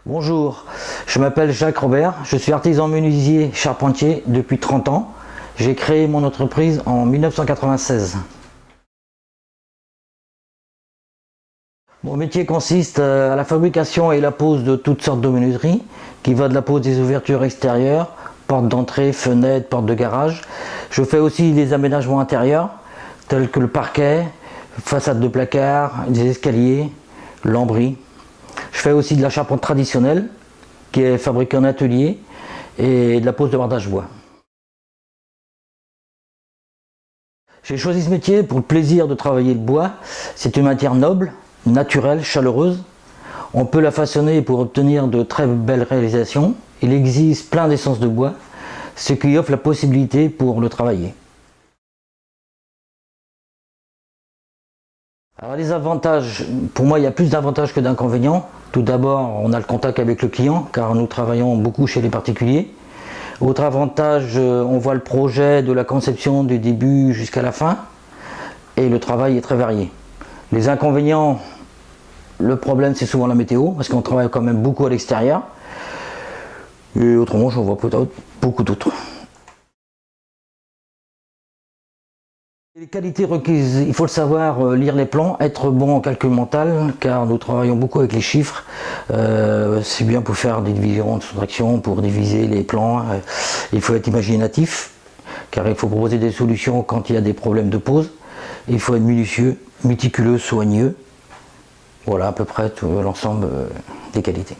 Bonjour, je m'appelle Jacques Robert, je suis artisan menuisier charpentier depuis 30 ans. J'ai créé mon entreprise en 1996. Mon métier consiste à la fabrication et la pose de toutes sortes de menuiseries, qui va de la pose des ouvertures extérieures, portes d'entrée, fenêtres, portes de garage. Je fais aussi des aménagements intérieurs, tels que le parquet, façade de placard, des escaliers, lambris. Je fais aussi de la charpente traditionnelle, qui est fabriquée en atelier, et de la pose de bardage bois. J'ai choisi ce métier pour le plaisir de travailler le bois. C'est une matière noble, naturelle, chaleureuse. On peut la façonner pour obtenir de très belles réalisations. Il existe plein d'essences de bois, ce qui offre la possibilité pour le travailler. Alors les avantages, pour moi il y a plus d'avantages que d'inconvénients. Tout d'abord, on a le contact avec le client car nous travaillons beaucoup chez les particuliers. Autre avantage, on voit le projet de la conception du début jusqu'à la fin et le travail est très varié. Les inconvénients, le problème c'est souvent la météo parce qu'on travaille quand même beaucoup à l'extérieur. Et autrement, j'en vois peut-être beaucoup d'autres. Les qualités requises, il faut le savoir, lire les plans, être bon en calcul mental, car nous travaillons beaucoup avec les chiffres. C'est bien pour faire des divisions, de soustraction, pour diviser les plans. Il faut être imaginatif, car il faut proposer des solutions quand il y a des problèmes de pose. Il faut être minutieux, méticuleux, soigneux. Voilà à peu près tout l'ensemble des qualités.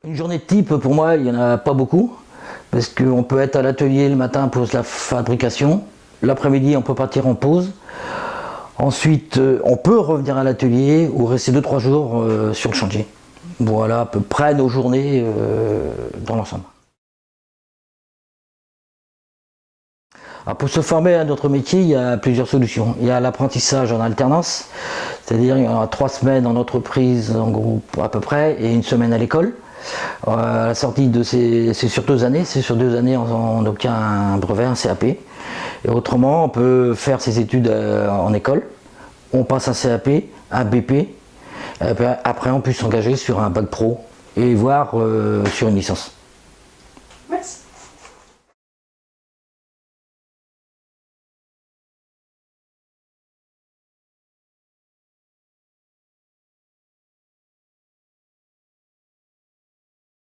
Une journée de type, pour moi, il n'y en a pas beaucoup. Parce qu'on peut être à l'atelier le matin pour la fabrication, l'après-midi on peut partir en pause, ensuite on peut revenir à l'atelier ou rester 2-3 jours sur le chantier. Voilà à peu près nos journées dans l'ensemble. Pour se former à notre métier, il y a plusieurs solutions. Il y a l'apprentissage en alternance, c'est-à-dire il y aura 3 semaines en entreprise en groupe à peu près et 1 semaine à l'école. À la sortie de c'est sur 2 années, on obtient un brevet, un CAP. Et autrement, on peut faire ses études en école, on passe un CAP, un BP, et après on peut s'engager sur un bac pro et voire sur une licence.